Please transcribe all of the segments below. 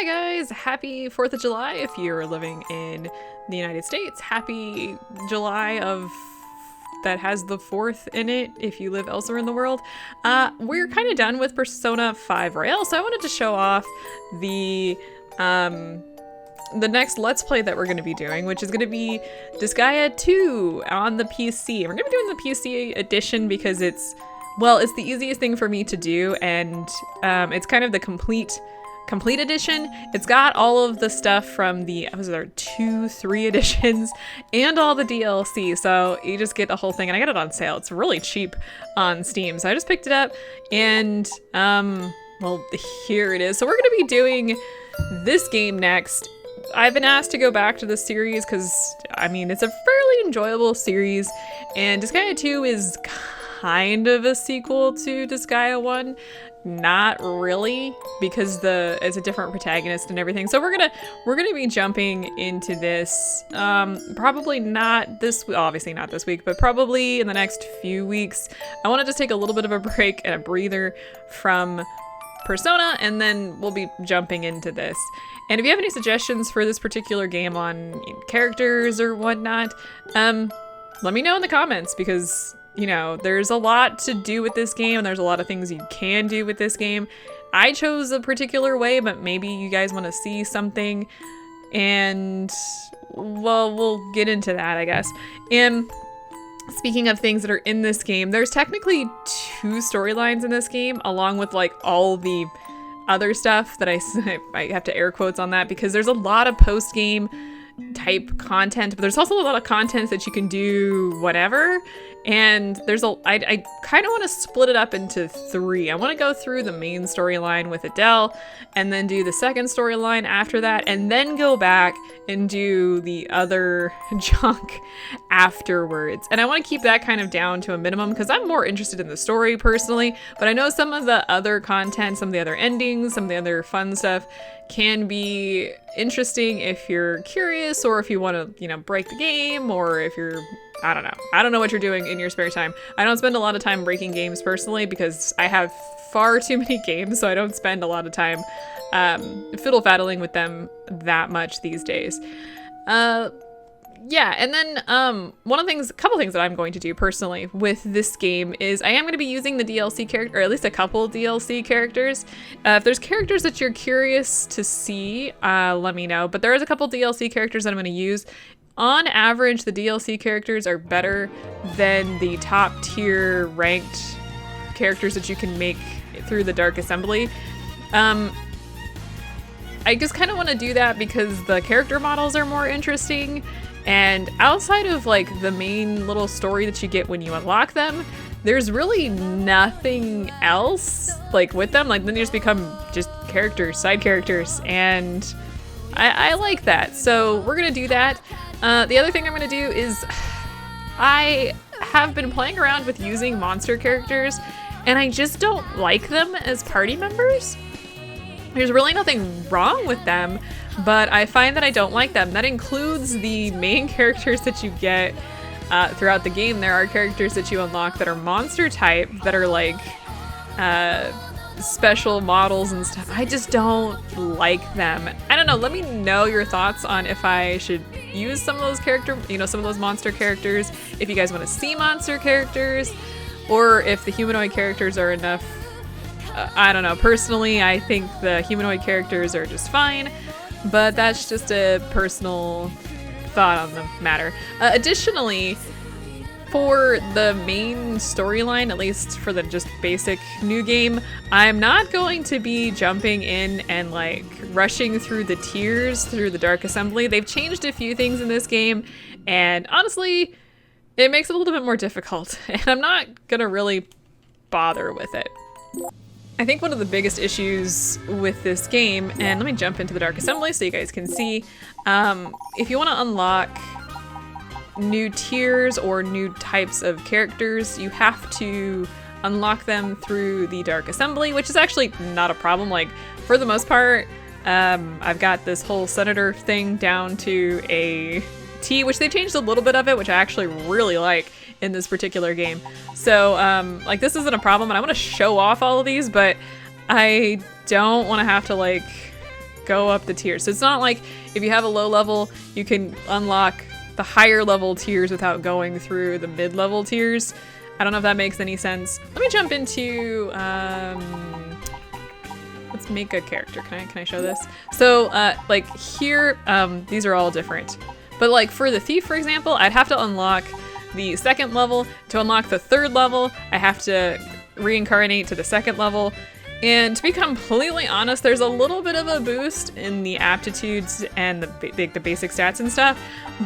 Hi guys, happy 4th of July if you're living in the United States. Happy July of that has the 4th in it if you live elsewhere in the world. We're kind of done with Persona 5 Royal, so I wanted to show off the next Let's Play that we're going to be doing, which is going to be Disgaea 2 on the PC. We're going to be doing the PC edition because it's the easiest thing for me to do, and it's kind of the complete edition. It's got all of the stuff from the 2-3 editions and all the DLC, so you just get the whole thing, and I got it on sale. It's really cheap on Steam, so I just picked it up, and well, here it is. So we're going to be doing this game next. I've been asked to go back to the series because, I mean, it's a fairly enjoyable series, and Disgaea 2 is kind of a sequel to Disgaea 1. Not really, because it's a different protagonist and everything. So we're gonna be jumping into this probably not this, obviously not this week, but probably in the next few weeks. I want to just take a little bit of a break and a breather from Persona, and then we'll be jumping into this. And if you have any suggestions for this particular game on characters or whatnot, let me know in the comments, because you know, there's a lot to do with this game, and there's a lot of things you can do with this game. I chose a particular way, but maybe you guys want to see something, and well, we'll get into that, I guess. And speaking of things that are in this game, there's technically 2 storylines in this game, along with like all the other stuff that I have to air quotes on that, because there's a lot of post-game type content, but there's also a lot of content that you can do whatever. And I kind of want to split it up into 3. I want to go through the main storyline with Adele, and then do the second storyline after that, and then go back and do the other junk afterwards. And I want to keep that kind of down to a minimum because I'm more interested in the story personally, but I know some of the other content, some of the other endings, some of the other fun stuff can be interesting if you're curious, or if you want to, you know, break the game, or if you're, I don't know what you're doing in your spare time. I don't spend a lot of time breaking games personally because I have far too many games, so I don't spend a lot of time fiddle-faddling with them that much these days. Yeah, and then a couple things that I'm going to do personally with this game is I am going to be using the DLC character, or at least a couple DLC characters. If there's characters that you're curious to see, let me know. But there is a couple DLC characters that I'm going to use. On average, the DLC characters are better than the top tier ranked characters that you can make through the Dark Assembly. I just kind of want to do that because the character models are more interesting. And outside of like the main little story that you get when you unlock them, there's really nothing else like with them. Like then you just become just characters, side characters, and I like that. So we're gonna do that. The other thing I'm gonna do is I have been playing around with using monster characters, and I just don't like them as party members. There's really nothing wrong with them, but I find that I don't like them. That includes the main characters that you get throughout the game. There are characters that you unlock that are monster type, that are like special models and stuff. I just don't like them. I don't know, let me know your thoughts on if I should use some of those some of those monster characters, if you guys want to see monster characters, or if the humanoid characters are enough. I don't know. Personally, I think the humanoid characters are just fine, but that's just a personal thought on the matter. Additionally, for the main storyline, at least for the just basic new game, I'm not going to be jumping in and like rushing through the tiers through the Dark Assembly. They've changed a few things in this game, and honestly, it makes it a little bit more difficult, and I'm not gonna really bother with it. I think one of the biggest issues with this game, and let me jump into the Dark Assembly so you guys can see, if you want to unlock new tiers or new types of characters, you have to unlock them through the Dark Assembly, which is actually not a problem. Like, for the most part, I've got this whole senator thing down to a T, which they've changed a little bit of it, which I actually really like in this particular game. So like this isn't a problem, and I want to show off all of these, but I don't want to have to like go up the tiers. So it's not like if you have a low level, you can unlock the higher level tiers without going through the mid-level tiers. I don't know if that makes any sense. Let me jump into, let's make a character. Can I show this? So, like here, these are all different. But like for the thief, for example, I'd have to unlock the second level. To unlock the third level, I have to reincarnate to the second level. And to be completely honest, there's a little bit of a boost in the aptitudes and the basic stats and stuff.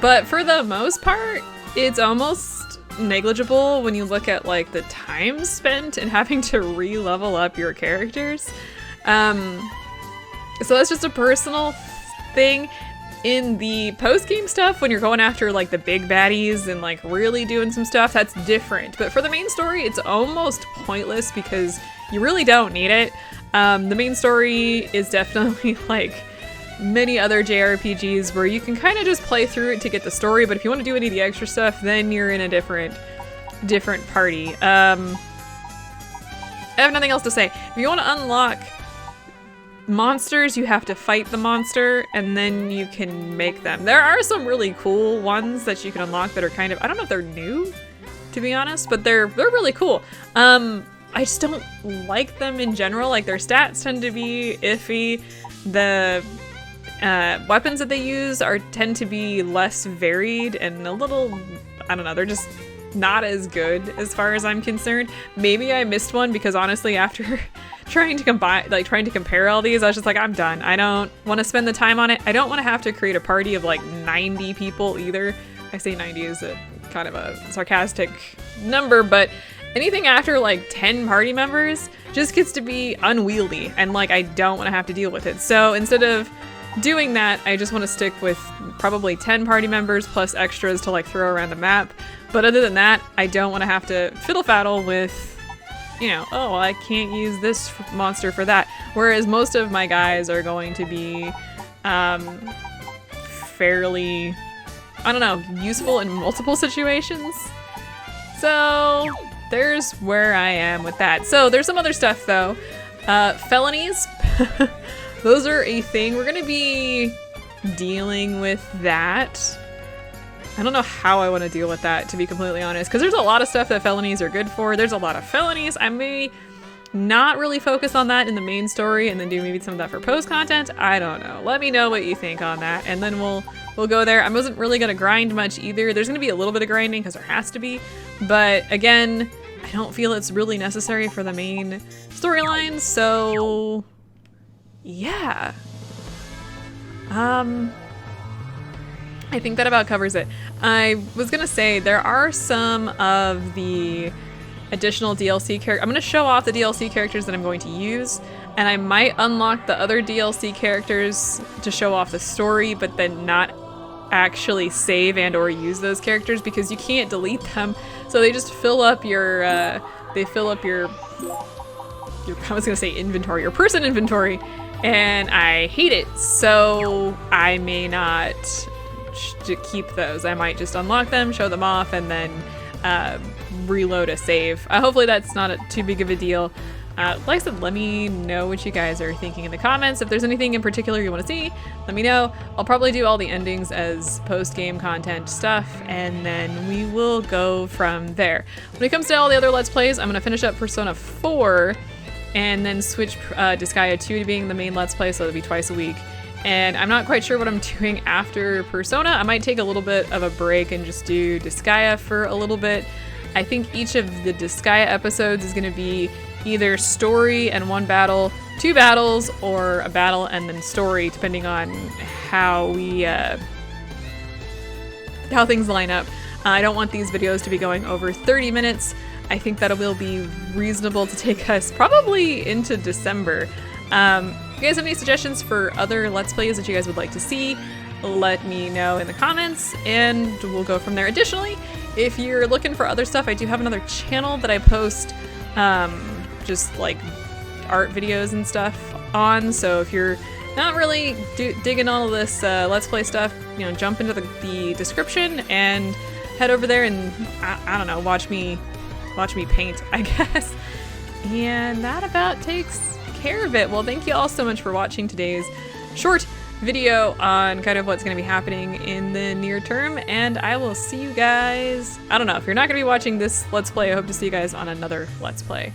But for the most part, it's almost negligible when you look at like the time spent and having to re-level up your characters. So that's just a personal thing. In the post-game stuff, when you're going after like the big baddies and like really doing some stuff, that's different. But for the main story, it's almost pointless because you really don't need it. The main story is definitely like many other JRPGs where you can kind of just play through it to get the story, but if you want to do any of the extra stuff, then you're in a different party. I have nothing else to say. If you want to unlock monsters, you have to fight the monster and then you can make them. There are some really cool ones that you can unlock that are kind of, I don't know if they're new, to be honest, but they're really cool. I just don't like them in general. Like their stats tend to be iffy. The weapons that they use tend to be less varied and a little, I don't know, they're just not as good as far as I'm concerned. Maybe I missed one because honestly after trying to compare all these, I was just like, I'm done. I don't want to spend the time on it. I don't want to have to create a party of like 90 people either. I say 90 is a kind of a sarcastic number, but anything after like 10 party members just gets to be unwieldy and like I don't want to have to deal with it. So instead of doing that, I just want to stick with probably 10 party members plus extras to like throw around the map. But other than that, I don't want to have to fiddle-faddle with, you know, oh, well, I can't use this monster for that. Whereas most of my guys are going to be fairly, I don't know, useful in multiple situations. So there's where I am with that. So there's some other stuff though. Felonies, those are a thing. We're gonna be dealing with that. I don't know how I want to deal with that, to be completely honest, because there's a lot of stuff that felonies are good for. There's a lot of felonies. I may not really focus on that in the main story and then do maybe some of that for post content. I don't know. Let me know what you think on that, and then we'll go there. I wasn't really gonna grind much either. There's gonna be a little bit of grinding because there has to be, but again, I don't feel it's really necessary for the main storyline. So yeah. I think that about covers it. I was gonna say there are some of the additional DLC characters. I'm gonna show off the DLC characters that I'm going to use, and I might unlock the other DLC characters to show off the story, but then not actually save and or use those characters because you can't delete them. So they just fill up your, I was gonna say inventory, your person inventory, and I hate it. So I may not to keep those. I might just unlock them, show them off, and then reload a save. Hopefully that's not too big of a deal. Like I said, let me know what you guys are thinking in the comments. If there's anything in particular you want to see, let me know. I'll probably do all the endings as post-game content stuff, and then we will go from there. When it comes to all the other Let's Plays, I'm going to finish up Persona 4 and then switch Disgaea 2 to being the main Let's Play, so it'll be twice a week. And I'm not quite sure what I'm doing after Persona. I might take a little bit of a break and just do Disgaea for a little bit. I think each of the Disgaea episodes is going to be either story and one battle, 2 battles, or a battle and then story, depending on how we how things line up. I don't want these videos to be going over 30 minutes. I think that it will be reasonable to take us probably into December. If you guys have any suggestions for other Let's Plays that you guys would like to see, let me know in the comments and we'll go from there. Additionally, if you're looking for other stuff, I do have another channel that I post just like art videos and stuff on. So if you're not really digging all of this Let's Play stuff, you know, jump into the description and head over there and I don't know, watch me paint, I guess. And that about takes care of it. Well, thank you all so much for watching today's short video on kind of what's going to be happening in the near term, and I will see you guys. I don't know, if you're not going to be watching this Let's Play, I hope to see you guys on another Let's Play.